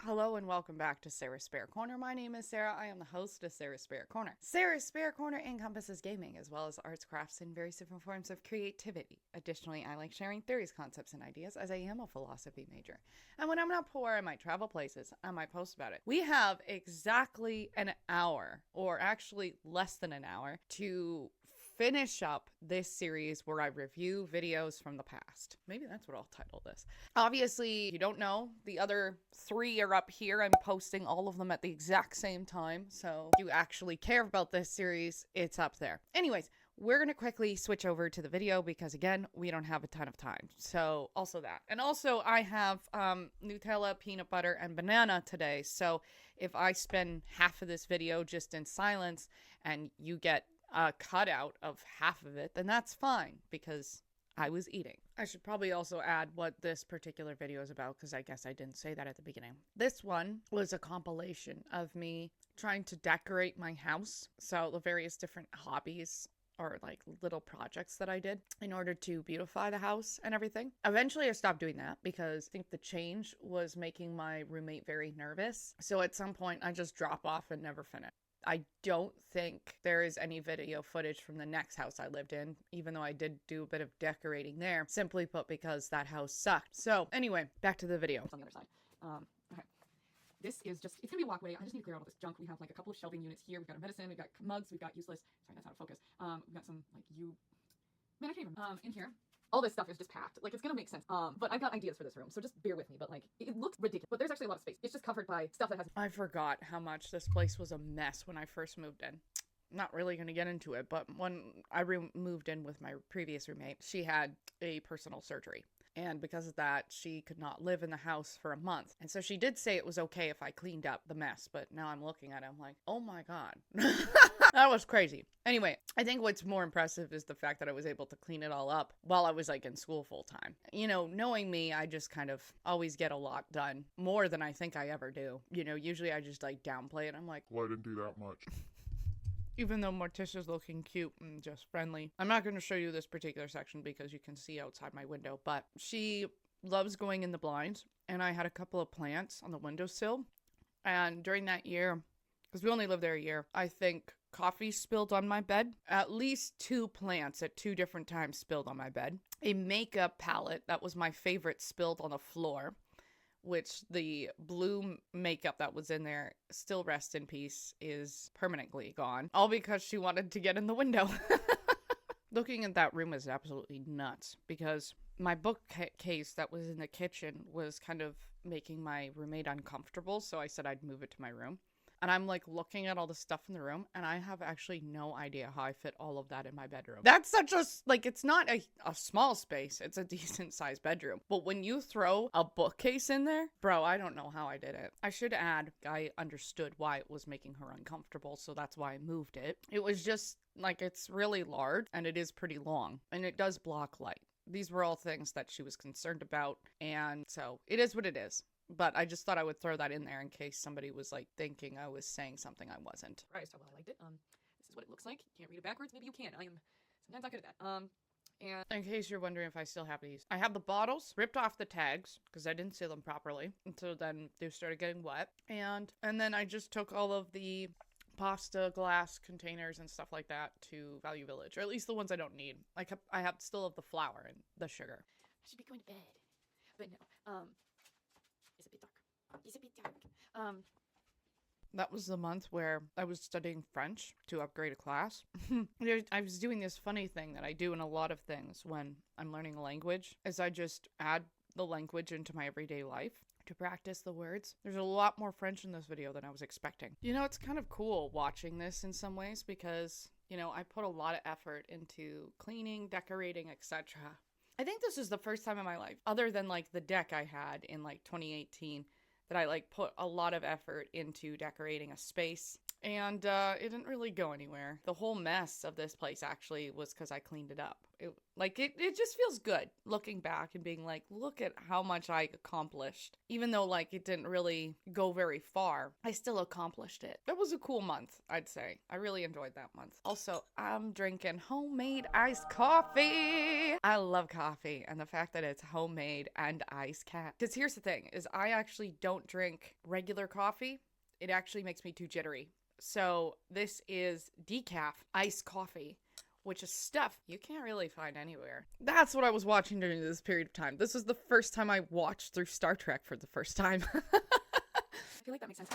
Hello and welcome back to Sarah's Spare Corner. My name is Sarah. I am the host of Sarah's Spare Corner. Sarah's Spare Corner encompasses gaming as well as arts, crafts, and various different forms of creativity. Additionally, I like sharing theories, concepts, and ideas as I am a philosophy major. And when I'm not poor, I might travel places. I might post about it. We have exactly an hour, or actually less than an hour, to finish up this series where I review videos from the past. Maybe that's what I'll title this. Obviously, if you don't know, the other 3 are up here. I'm posting all of them at the exact same time. So if you actually care about this series, it's up there. Anyways, we're going to quickly switch over to the video because, again, we don't have a ton of time. So also that. And also I have Nutella, peanut butter, and banana today. So if I spend half of this video just in silence and you get a cutout of half of it, then that's fine because I was eating. I should probably also add what this particular video is about because I guess I didn't say that at the beginning. This one was a compilation of me trying to decorate my house. So the various different hobbies or like little projects that I did in order to beautify the house and everything. Eventually I stopped doing that because I think the change was making my roommate very nervous. So at some point I just drop off and never finish. I don't think there is any video footage from the next house I lived in, even though I did do a bit of decorating there, simply put because that house sucked. So anyway, back to the video. On the other side. Okay. This is just, it's gonna be a walkway. I just need to clear out all this junk. We have like a couple of shelving units here. We've got a medicine, we've got mugs, we've got useless, sorry, that's out of focus. We've got some like man, I can't even, in here. All this stuff is just packed. Like, it's gonna make sense. But I've got ideas for this room, so just bear with me. But like, it looks ridiculous, but there's actually a lot of space. It's just covered by stuff that has— I forgot how much this place was a mess when I first moved in. Not really going to get into it, but when I moved in with my previous roommate, she had a personal surgery. And because of that, she could not live in the house for a month. And so she did say it was okay if I cleaned up the mess. But now I'm looking at it, I'm like, oh my God. That was crazy. Anyway, I think what's more impressive is the fact that I was able to clean it all up while I was like in school full time. You know, knowing me, I just kind of always get a lot done. More than I think I ever do. You know, usually I just like downplay it. I'm like, well, I didn't do that much. Even though Morticia's looking cute and just friendly. I'm not going to show you this particular section because you can see outside my window, but she loves going in the blinds, and I had a couple of plants on the windowsill, and during that year, because we only lived there a year, I think coffee spilled on my bed. At least 2 plants at 2 different times spilled on my bed. A makeup palette that was my favorite spilled on the floor, which the blue makeup that was in there, still rest in peace, is permanently gone. All because she wanted to get in the window. Looking at that room is absolutely nuts because my bookcase that was in the kitchen was kind of making my roommate uncomfortable, so I said I'd move it to my room. And I'm like looking at all the stuff in the room, and I have actually no idea how I fit all of that in my bedroom. That's such a, like, it's not a small space. It's a decent sized bedroom. But when you throw a bookcase in there, bro, I don't know how I did it. I should add, I understood why it was making her uncomfortable, so that's why I moved it. It was just, like, it's really large, and it is pretty long, and it does block light. These were all things that she was concerned about, and so it is what it is. But I just thought I would throw that in there in case somebody was like thinking I was saying something I wasn't. Right, so well, I liked it. This is what it looks like. You can't read it backwards. Maybe you can. I am sometimes not good at that. And in case you're wondering if I still have these, I have the bottles ripped off the tags because I didn't seal them properly. And so then they started getting wet. And then I just took all of the pasta glass containers and stuff like that to Value Village, or at least the ones I don't need. I have still have the flour and the sugar. I should be going to bed. But no. It's a bit dark. It's a bit dark. That was the month where I was studying French to upgrade a class. I was doing this funny thing that I do in a lot of things when I'm learning a language, is I just add the language into my everyday life to practice the words. There's a lot more French in this video than I was expecting. You know, it's kind of cool watching this in some ways because, you know, I put a lot of effort into cleaning, decorating, etc. I think this is the first time in my life, other than like the deck I had in like 2018, that I like put a lot of effort into decorating a space, and it didn't really go anywhere. The whole mess of this place actually was because I cleaned it up. It just feels good looking back and being like, look at how much I accomplished. Even though like it didn't really go very far, I still accomplished it. That was a cool month, I'd say. I really enjoyed that month. Also, I'm drinking homemade iced coffee. I love coffee, and the fact that it's homemade and iced cat. Because here's the thing, is I actually don't drink regular coffee. It actually makes me too jittery. So this is decaf iced coffee, which is stuff you can't really find anywhere. That's what I was watching during this period of time. This was the first time I watched through Star Trek for the first time. I feel like that makes sense.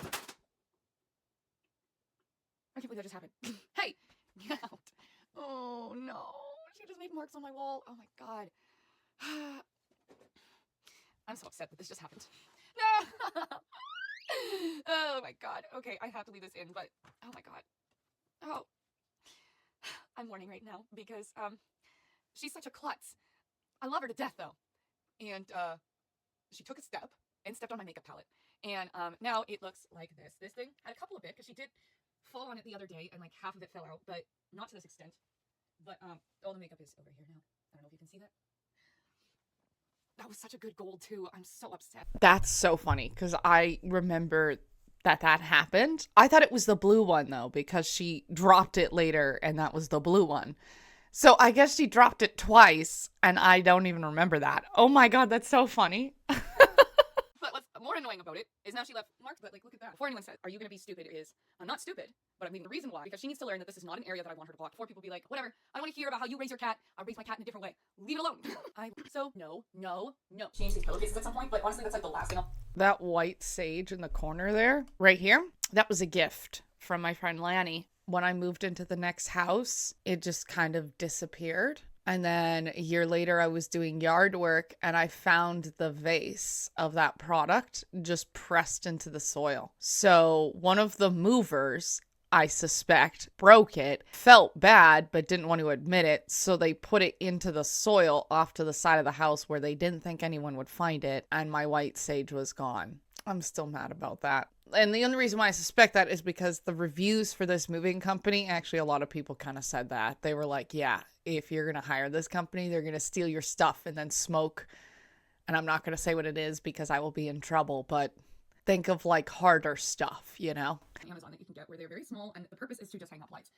I can't believe that just happened. Hey, get out. Oh no, she just made marks on my wall. Oh my god. I'm so upset that this just happened. No. Oh my god. Okay, I have to leave this in, but oh my god. Oh. I'm mourning right now because she's such a klutz. I love her to death though. And she took a step and stepped on my makeup palette. And now it looks like this. This thing had a couple of bit because she did fall on it the other day and like half of it fell out, but not to this extent. But all the makeup is over here now. I don't know if you can see that. That was such a good gold too. I'm so upset. That's so funny because I remember that happened. I thought it was the blue one though, because she dropped it later and that was the blue one. So I guess she dropped it twice and I don't even remember that. Oh my god, that's so funny. But what's more annoying about it is now she left marks, but like look at that. Before anyone says, are you going to be stupid? Is I'm not stupid, but I mean the reason why, because she needs to learn that this is not an area that I want her to walk. Before people be like, whatever, I don't want to hear about how you raise your cat. I raise my cat in a different way. Leave it alone. So no. Change these pillowcases at some point, but honestly that's like the last thing That white sage in the corner there, right here, that was a gift from my friend Lanny. When I moved into the next house, it just kind of disappeared. And then a year later, I was doing yard work and I found the vase of that product just pressed into the soil. So one of the movers, I suspect, broke it, felt bad, but didn't want to admit it. So they put it into the soil off to the side of the house where they didn't think anyone would find it. And my white sage was gone. I'm still mad about that. And the only reason why I suspect that is because the reviews for this moving company, actually a lot of people kind of said that. They were like, yeah, if you're going to hire this company, they're going to steal your stuff and then smoke. And I'm not going to say what it is because I will be in trouble, but think of like harder stuff, you know? Amazon that you can get where they're very small and the purpose is to just hang up lights.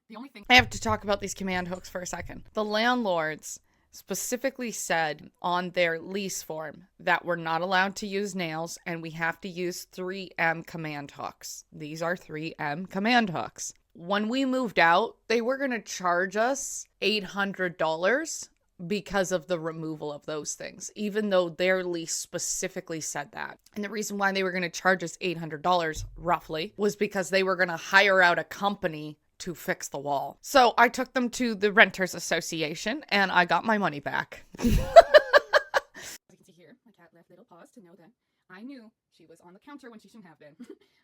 The only thing I have to talk about these command hooks for a second. The landlords specifically said on their lease form that we're not allowed to use nails and we have to use 3M command hooks. These are 3M command hooks. When we moved out, they were going to charge us $800 because of the removal of those things, even though their lease specifically said that. And the reason why they were going to charge us $800 roughly was because they were going to hire out a company to fix the wall. So I took them to the Renters Association and I got my money back. As you can see here, my cat left little paws to know that I knew she was on the counter when she shouldn't have been.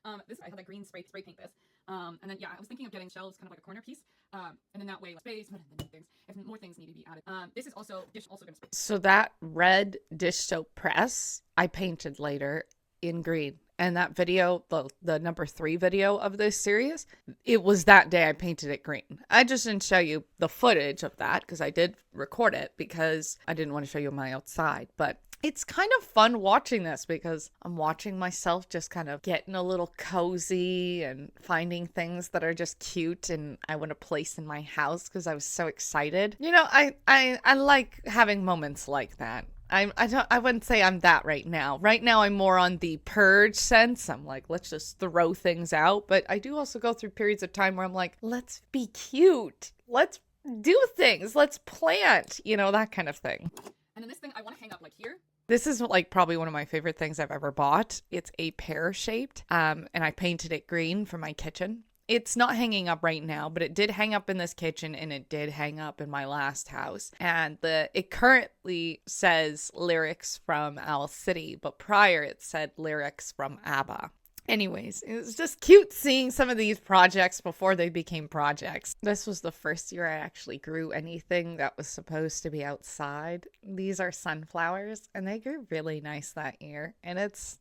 I had that green spray paint this. And then yeah, I was thinking of getting shelves, kind of like a corner piece. And then that way, space, but then things, if more things need to be added. This is also going to. So that red dish soap press I painted later in green. And that video, the number 3 video of this series, it was that day I painted it green. I just didn't show you the footage of that because I did record it because I didn't want to show you my outside. But it's kind of fun watching this because I'm watching myself just kind of getting a little cozy and finding things that are just cute and I want to place in my house because I was so excited. You know, I like having moments like that. I wouldn't say I'm that right now. Right now I'm more on the purge sense. I'm like, let's just throw things out. But I do also go through periods of time where I'm like, let's be cute. Let's do things. Let's plant, you know, that kind of thing. And then this thing I want to hang up like here. This is like probably one of my favorite things I've ever bought. It's a pear shaped, and I painted it green for my kitchen. It's not hanging up right now, but it did hang up in this kitchen and it did hang up in my last house. And it currently says lyrics from Owl City, but prior it said lyrics from ABBA. Anyways, it was just cute seeing some of these projects before they became projects. This was the first year I actually grew anything that was supposed to be outside. These are sunflowers and they grew really nice that year. And it's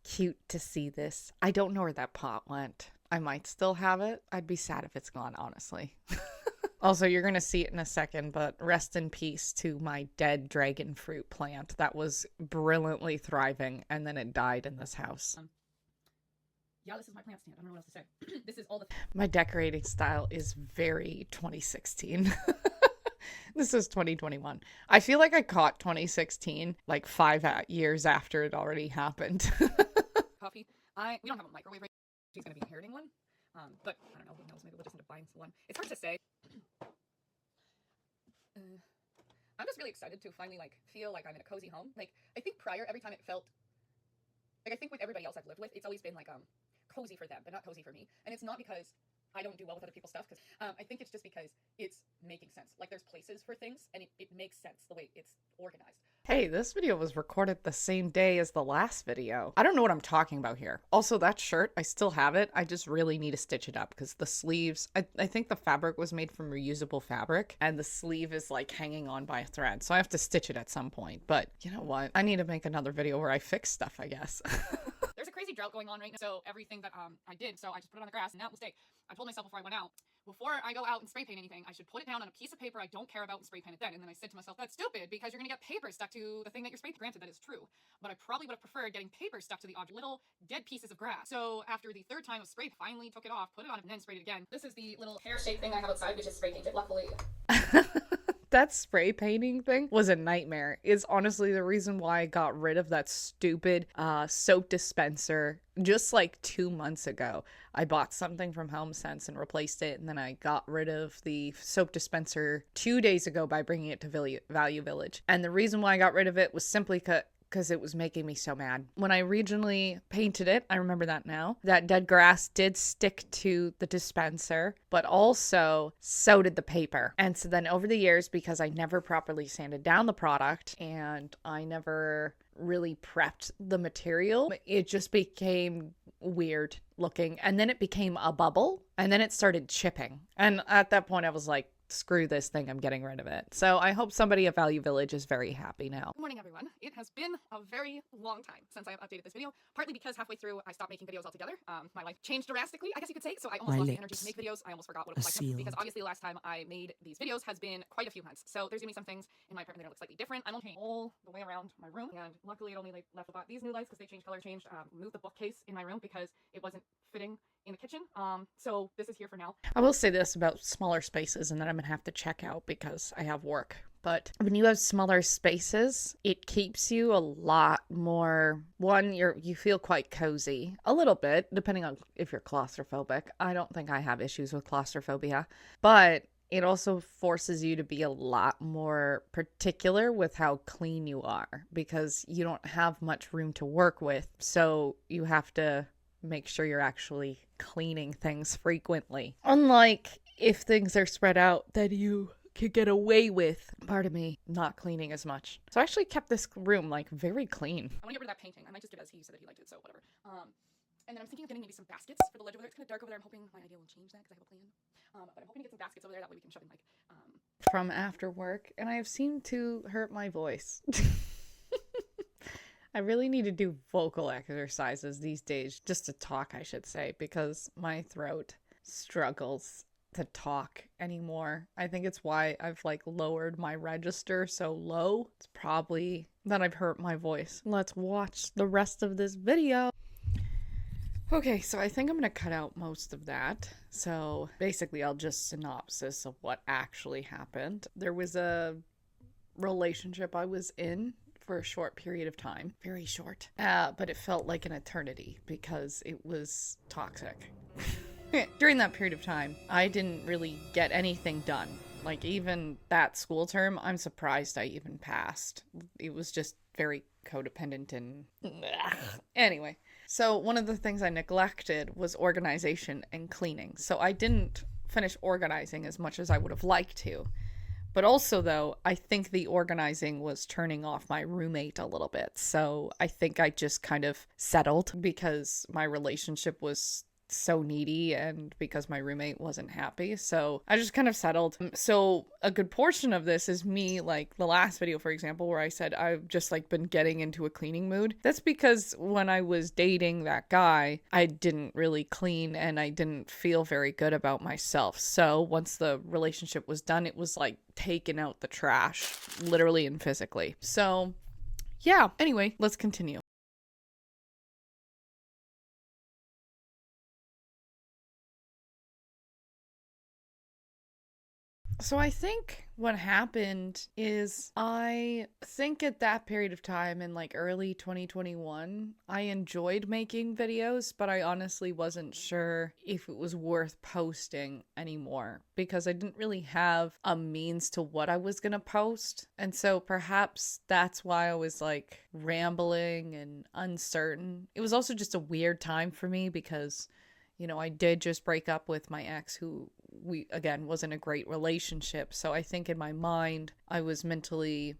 cute to see this. I don't know where that pot went. I might still have it. I'd be sad if it's gone, honestly. Also, you're going to see it in a second, but rest in peace to my dead dragon fruit plant that was brilliantly thriving, and then it died in this house. Yeah, this is my plant stand. I don't know what else to say. This is all the... My decorating style is very 2016. This is 2021. I feel like I caught 2016 like 5 years after it already happened. Coffee. We don't have a microwave right now. She's going to be inheriting one. But I don't know. Who knows? Maybe we'll just end up buying one. It's hard to say. I'm just really excited to finally like feel like I'm in a cozy home. Like I think prior, every time it felt like I think with everybody else I've lived with, it's always been like cozy for them, but not cozy for me. And it's not because I don't do well with other people's stuff, because I think it's just because it's making sense. Like there's places for things, and it makes sense the way it's organized. Hey, this video was recorded the same day as the last video. I don't know what I'm talking about here. Also, that shirt, I still have it. I just really need to stitch it up because the sleeves, I think the fabric was made from reusable fabric and the sleeve is like hanging on by a thread. So I have to stitch it at some point. But you know what? I need to make another video where I fix stuff, I guess. There's a crazy drought going on right now. So everything that I did, so I just put it on the grass, and that mistake. I told myself before I went out, before I go out and spray paint anything, I should put it down on a piece of paper I don't care about and spray paint it then. And then I said to myself, that's stupid because you're going to get paper stuck to the thing that you're spraying. Granted, that is true, but I probably would have preferred getting paper stuck to the object, little dead pieces of grass. So after the third time of spray, finally took it off, put it on, and then sprayed it again. This is the little hair-shaped thing I have outside, which is spray painted, luckily. That spray painting thing was a nightmare. It's honestly the reason why I got rid of that stupid soap dispenser just like 2 months ago. I bought something from HomeSense and replaced it, and then I got rid of the soap dispenser 2 days ago by bringing it to Value Village. And the reason why I got rid of it was simply because it was making me so mad. When I originally painted it, I remember that now, that dead grass did stick to the dispenser, but also so did the paper. And so then over the years, because I never properly sanded down the product and I never really prepped the material, it just became weird looking. And then it became a bubble, and then it started chipping. And at that point I was like, screw this thing, I'm getting rid of it. So I hope somebody at Value Village is very happy now. Good morning, everyone. It has been a very long time since I have updated this video, partly because halfway through I stopped making videos altogether. My life changed drastically, I guess you could say, so I almost lost the energy to make videos. I almost forgot what it was like, because obviously the last time I made these videos has been quite a few months. So there's gonna be some things in my apartment that look slightly different. I'm painting all the way around my room, and luckily it only left about these new lights because they changed color, moved the bookcase in my room because it wasn't fitting in the kitchen. So this is here for now. I will say this about smaller spaces, and then I'm gonna have to check out because I have work. But when you have smaller spaces, it keeps you a lot more, you feel quite cozy, a little bit, depending on if you're claustrophobic. I don't think I have issues with claustrophobia, but it also forces you to be a lot more particular with how clean you are because you don't have much room to work with. So you have to make sure you're actually cleaning things frequently. Unlike if things are spread out, then you can get away with, pardon me, not cleaning as much. So I actually kept this room like very clean. I want to get rid of that painting. I might just do it as he said that he liked it, so whatever. And then I'm thinking of getting maybe some baskets for the ledge over there. It's kind of dark over there. I'm hoping my idea will change that because I have a plan. But I'm hoping to get some baskets over there. That way we can shove in like from after work, and I have seemed to hurt my voice. I really need to do vocal exercises these days, just to talk, I should say, because my throat struggles to talk anymore. I think it's why I've like lowered my register so low. It's probably that I've hurt my voice. Let's watch the rest of this video. Okay, so I think I'm gonna cut out most of that. So basically I'll just synopsis of what actually happened. There was a relationship I was in for a short period of time. Very short. But it felt like an eternity because it was toxic. During that period of time, I didn't really get anything done. Like even that school term, I'm surprised I even passed. It was just very codependent and anyway. So one of the things I neglected was organization and cleaning. So I didn't finish organizing as much as I would have liked to. But also, though, I think the organizing was turning off my roommate a little bit. So I think I just kind of settled because my relationship was so needy and because my roommate wasn't happy. So I just kind of settled. So a good portion of this is me, like the last video, for example, where I said I've just like been getting into a cleaning mood. That's because when I was dating that guy, I didn't really clean and I didn't feel very good about myself. So once the relationship was done, it was like taking out the trash, literally and physically. So yeah, anyway, let's continue. So I think what happened is I think at that period of time in like early 2021, I enjoyed making videos, but I honestly wasn't sure if it was worth posting anymore because I didn't really have a means to what I was going to post. And so perhaps that's why I was like rambling and uncertain. It was also just a weird time for me because, you know, I did just break up with my ex who we again wasn't a great relationship. So I think in my mind I was mentally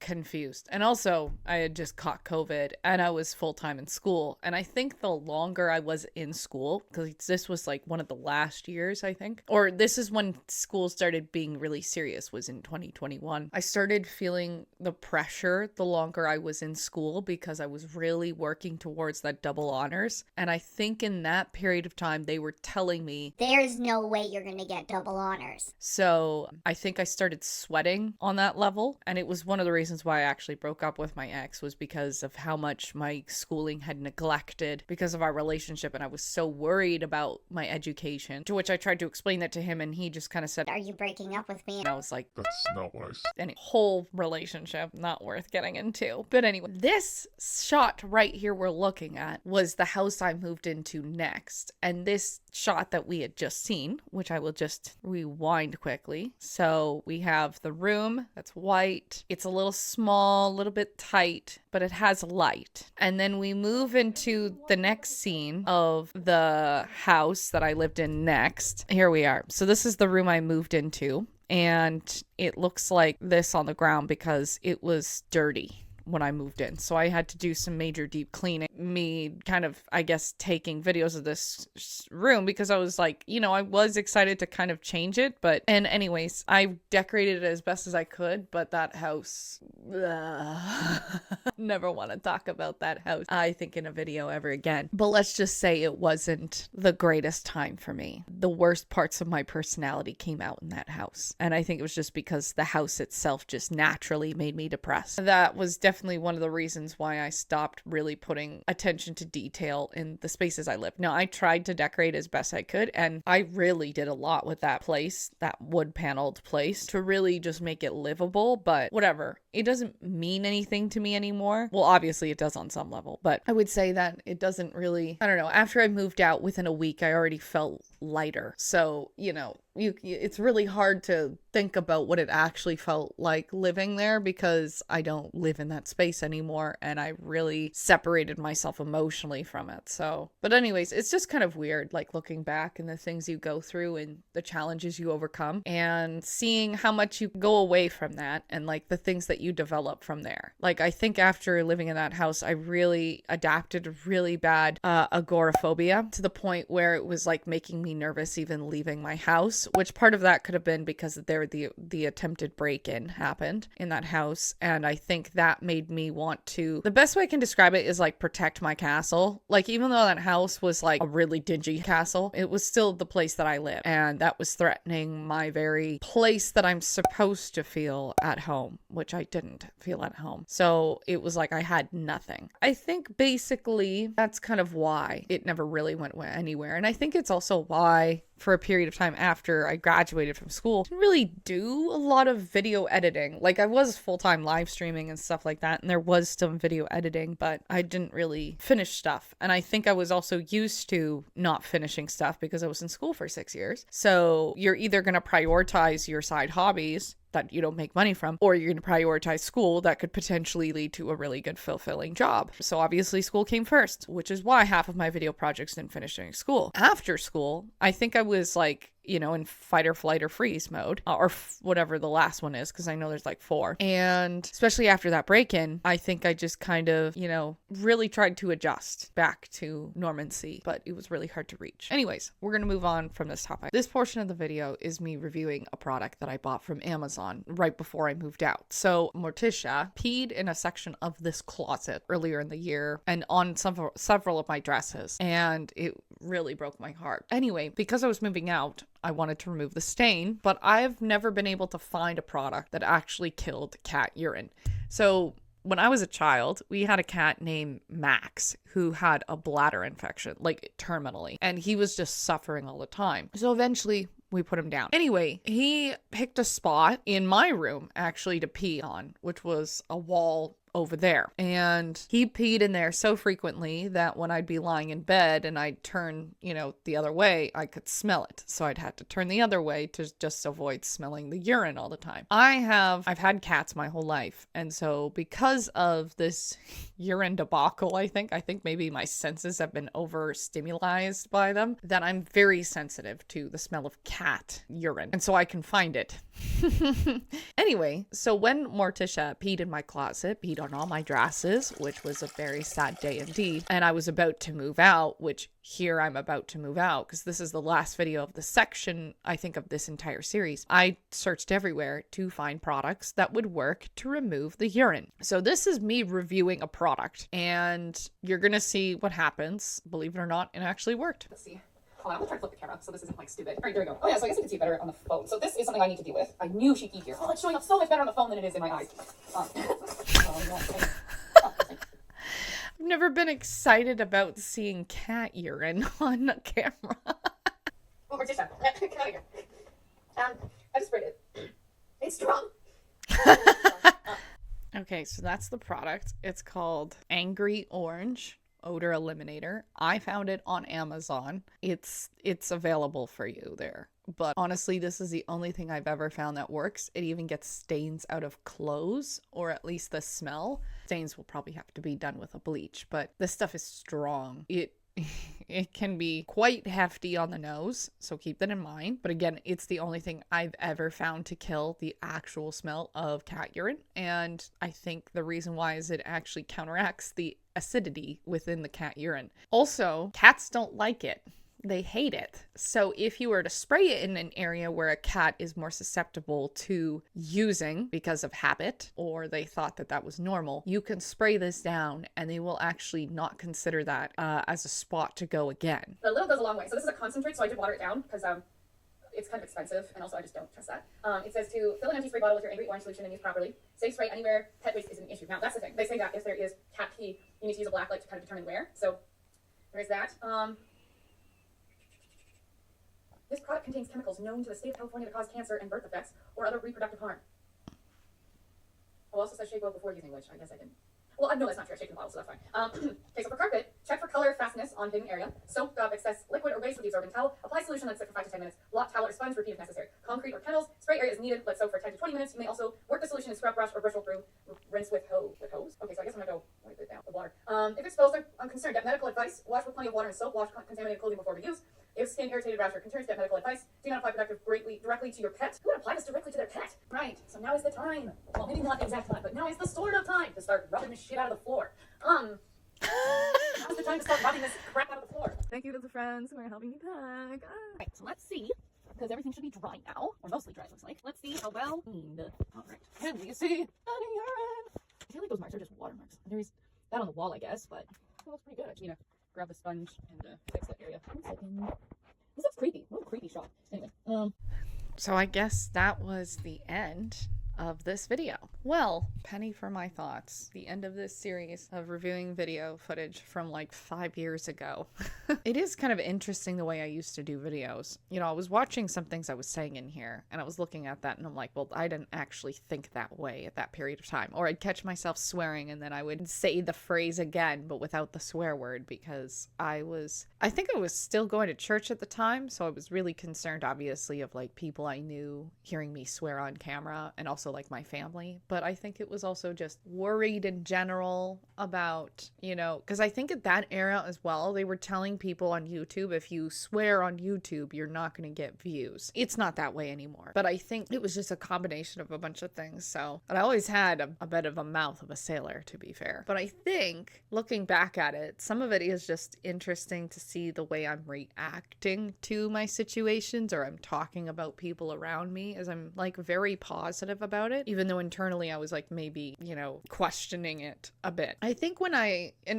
confused. And also I had just caught COVID and I was full-time in school. And I think the longer I was in school, because this was like one of the last years, I think, or this is when school started being really serious, was in 2021. I started feeling the pressure the longer I was in school because I was really working towards that double honors. And I think in that period of time, they were telling me, there's no way you're going to get double honors. So I think I started sweating on that level. And it was one of the reasons why I actually broke up with my ex, was because of how much my schooling had neglected because of our relationship. And I was so worried about my education, to which I tried to explain that to him. And he just kind of said, are you breaking up with me? And I was like, that's not what I said. Any whole relationship not worth getting into. But anyway, this shot right here we're looking at was the house I moved into next. And this shot that we had just seen, which I will just rewind quickly. So we have the room that's white. It's a little small, a little bit tight, but it has light. And then we move into the next scene of the house that I lived in next. Here we are. So this is the room I moved into. And it looks like this on the ground because it was dirty when I moved in. So I had to do some major deep cleaning. Me kind of, I guess, taking videos of this room because I was like, you know, I was excited to kind of change it. And anyways, I decorated it as best as I could, but that house, never want to talk about that house, I think, in a video ever again. But let's just say it wasn't the greatest time for me. The worst parts of my personality came out in that house. And I think it was just because the house itself just naturally made me depressed. That was definitely one of the reasons why I stopped really putting attention to detail in the spaces I lived. Now, I tried to decorate as best I could, and I really did a lot with that place, that wood paneled place, to really just make it livable, but whatever. It doesn't mean anything to me anymore. Well, obviously it does on some level, but I would say that it doesn't really, I don't know, after I moved out within a week, I already felt lighter. So, you know, it's really hard to think about what it actually felt like living there because I don't live in that space anymore and I really separated myself emotionally from it. So, but anyways, it's just kind of weird, like looking back and the things you go through and the challenges you overcome and seeing how much you go away from that and like the things that you develop from there. Like, I think after living in that house, I really adapted really bad agoraphobia to the point where it was like making me nervous even leaving my house, which part of that could have been because the attempted break-in happened in that house. And I think that made me want to, the best way I can describe it is like protect my castle. Like, even though that house was like a really dingy castle, it was still the place that I live. And that was threatening my very place that I'm supposed to feel at home, which I didn't feel at home. So it was like I had nothing. I think basically that's kind of why it never really went anywhere. And I think it's also why for a period of time after I graduated from school, I didn't really do a lot of video editing. Like, I was full-time live streaming and stuff like that, and there was some video editing, but I didn't really finish stuff. And I think I was also used to not finishing stuff because I was in school for 6 years. So you're either going to prioritize your side hobbies that you don't make money from, or you're going to prioritize school that could potentially lead to a really good fulfilling job. So obviously school came first, which is why half of my video projects didn't finish during school. After school, I think I was like you know, in fight or flight or freeze mode, or whatever the last one is, because I know there's like 4. And especially after that break-in, I think I just kind of, you know, really tried to adjust back to normancy, but it was really hard to reach. Anyways, we're going to move on from this topic. This portion of the video is me reviewing a product that I bought from Amazon right before I moved out. So Morticia peed in a section of this closet earlier in the year and on several of my dresses, and it really broke my heart. Anyway, because I was moving out, I wanted to remove the stain, but I've never been able to find a product that actually killed cat urine. So when I was a child, we had a cat named Max who had a bladder infection, like terminally, and he was just suffering all the time. So eventually we put him down. Anyway, he picked a spot in my room actually to pee on, which was a wall over there. And he peed in there so frequently that when I'd be lying in bed and I'd turn, you know, the other way, I could smell it. So I'd have to turn the other way to just avoid smelling the urine all the time. I've had cats my whole life. And so because of this urine debacle, I think maybe my senses have been overstimulated by them, that I'm very sensitive to the smell of cat urine. And so I can find it. Anyway, so when Morticia peed in my closet, peed on all my dresses, which was a very sad day indeed, and I was about to move out, which here I'm about to move out because this is the last video of the section, I think, of this entire series. I searched everywhere to find products that would work to remove the urine. So this is me reviewing a product, and you're gonna see what happens. Believe it or not, it actually worked. Let's see. Hold on, I'm gonna try to flip the camera so this isn't like stupid. All right, there we go. Oh yeah, so I guess you can see it better on the phone. So this is something I need to deal with. I knew she peed here. Oh, it's showing up so much better on the phone than it is in my eyes. I've never been excited about seeing cat urine on a camera. Oh, Morticia, come out of here. I just sprayed it. It's strong. Okay, so that's the product. It's called Angry Orange Odor Eliminator. I found it on Amazon. It's available for you there. But honestly, this is the only thing I've ever found that works. It even gets stains out of clothes, or at least the smell. Stains will probably have to be done with a bleach, but this stuff is strong. It can be quite hefty on the nose, so keep that in mind. But again, it's the only thing I've ever found to kill the actual smell of cat urine. And I think the reason why is it actually counteracts the acidity within the cat urine. Also, cats don't like it. They hate it. So if you were to spray it in an area where a cat is more susceptible to using because of habit, or they thought that that was normal, you can spray this down and they will actually not consider that as a spot to go again. The little goes a long way. So this is a concentrate, so I did water it down because it's kind of expensive, and also I just don't trust that. It says to fill an empty spray bottle with your Angry Orange solution and use properly. Safe spray anywhere pet waste is an issue. Now that's the thing. They say that if there is cat pee, you need to use a black light to kind of determine where. So there is that. This product contains chemicals known to the state of California to cause cancer and birth defects or other reproductive harm. Oh, also says shake well before using, which I guess I didn't. Well, no, that's not true. I shake the bottle, so that's fine. Okay, so for carpet, check for color fastness on hidden area. Soak up excess liquid or waste with the absorbent towel. Apply solution, let sit for 5 to 10 minutes. Blot towel or sponge, repeat if necessary. Concrete or kennels, spray area is needed. Let soak for 10 to 20 minutes. You may also work the solution in scrub brush or bristle through. Rinse with hose. Okay, so I guess I'm gonna go wipe it down with water. If exposed, I'm concerned. Get medical advice. Wash with plenty of water and soap. Wash contaminated clothing before reuse. If skin irritated, rash, or concerns, get medical advice. Do not apply protective directly to your pet. Who would apply this directly to their pet? Right, so now is the time. Well, maybe not the exact time, but now is the sort of time to start rubbing this shit out of the floor. Now's the time to start rubbing this crap out of the floor. Thank you to the friends who are helping me pack. Alright, so let's see, because everything should be dry now, or mostly dry, it looks like. Let's see how well cleaned. Alright, can we see any urine? I feel like those marks are just water marks. There's that on the wall, I guess, but it looks pretty good. I just need to grab the sponge and fix that area. 1 second. This looks creepy. What a creepy shot. Anyway, So I guess that was the end of this video. Well, penny for my thoughts. The end of this series of reviewing video footage from like 5 years ago. It is kind of interesting the way I used to do videos. You know, I was watching some things I was saying in here and I was looking at that and I'm like, well, I didn't actually think that way at that period of time. Or I'd catch myself swearing and then I would say the phrase again, but without the swear word, because I think I was still going to church at the time. So I was really concerned, obviously, of like people I knew hearing me swear on camera, and also also like my family, but I think it was also just worried in general about, you know, because I think at that era as well, they were telling people on YouTube, if you swear on YouTube, you're not going to get views. It's not that way anymore, but I think it was just a combination of a bunch of things. So, and I always had a bit of a mouth of a sailor, to be fair, but I think looking back at it, some of it is just interesting to see the way I'm reacting to my situations, or I'm talking about people around me, as I'm like very positive about it, even though internally I was like maybe, you know, questioning it a bit. I think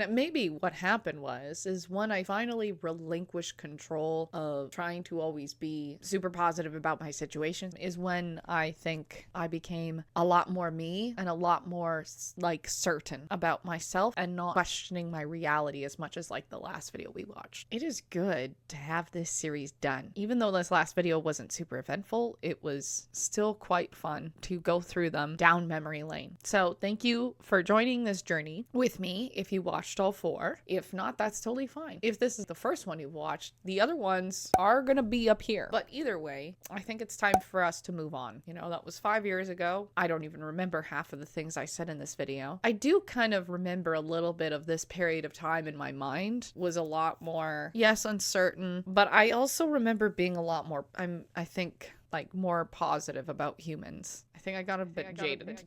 maybe what happened is when I finally relinquished control of trying to always be super positive about my situation, is when I think I became a lot more me and a lot more like certain about myself and not questioning my reality as much as like the last video we watched. It is good to have this series done. Even though this last video wasn't super eventful, it was still quite fun to go through them down memory lane. So thank you for joining this journey with me if you watched all 4. If not, that's totally fine. If this is the first one you've watched, the other ones are gonna be up here. But either way, I think it's time for us to move on. You know, that was 5 years ago. I don't even remember half of the things I said in this video. I do kind of remember a little bit of this period of time in my mind was a lot more, yes, uncertain, but I also remember being a lot more, I think, like more positive about humans. I think I got a bit jaded.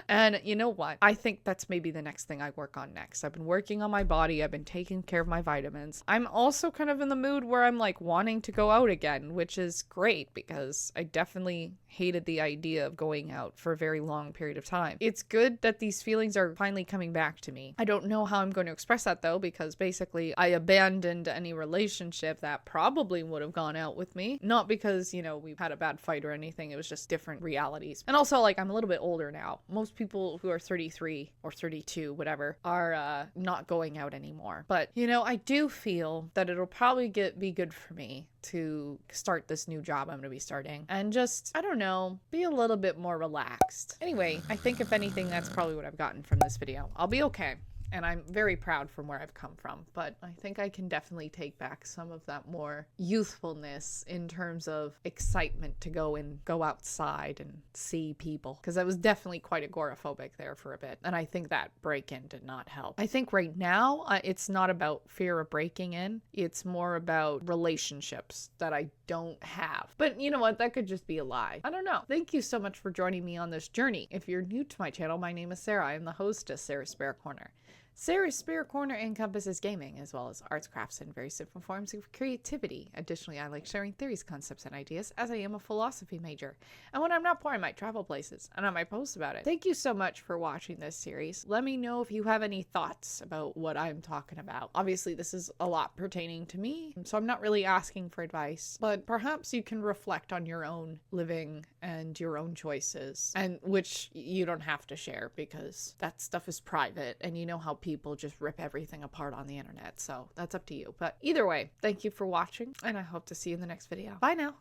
And you know what? I think that's maybe the next thing I work on next. I've been working on my body. I've been taking care of my vitamins. I'm also kind of in the mood where I'm like wanting to go out again, which is great because I definitely hated the idea of going out for a very long period of time. It's good that these feelings are finally coming back to me. I don't know how I'm going to express that though, because basically I abandoned any relationship that probably would have gone out with me. Not because, you know, we've had a bad fight or anything. It was just different realities. And also, like, I'm a little bit older now. Most people who are 33 or 32, whatever, are not going out anymore. But, you know, I do feel that it'll probably be good for me to start this new job I'm going to be starting and just, I don't know, be a little bit more relaxed. Anyway, I think if anything, that's probably what I've gotten from this video. I'll be okay. And I'm very proud from where I've come from, but I think I can definitely take back some of that more youthfulness in terms of excitement to go outside and see people, because I was definitely quite agoraphobic there for a bit, and I think that break-in did not help. I think right now it's not about fear of breaking in, it's more about relationships that I don't have. But you know what, that could just be a lie. I don't know. Thank you so much for joining me on this journey. If you're new to my channel, my name is Sarah. I am the host of Sarah's Spare Corner. Sarah's Spare Corner encompasses gaming as well as arts, crafts, and various different forms of creativity. Additionally, I like sharing theories, concepts, and ideas as I am a philosophy major. And when I'm not poor, I might travel places, and I might post about it. Thank you so much for watching this series. Let me know if you have any thoughts about what I'm talking about. Obviously, this is a lot pertaining to me, so I'm not really asking for advice, but perhaps you can reflect on your own living and your own choices, and which you don't have to share because that stuff is private, and you know how people just rip everything apart on the internet, so that's up to you. But either way, thank you for watching, and I hope to see you in the next video. Bye now.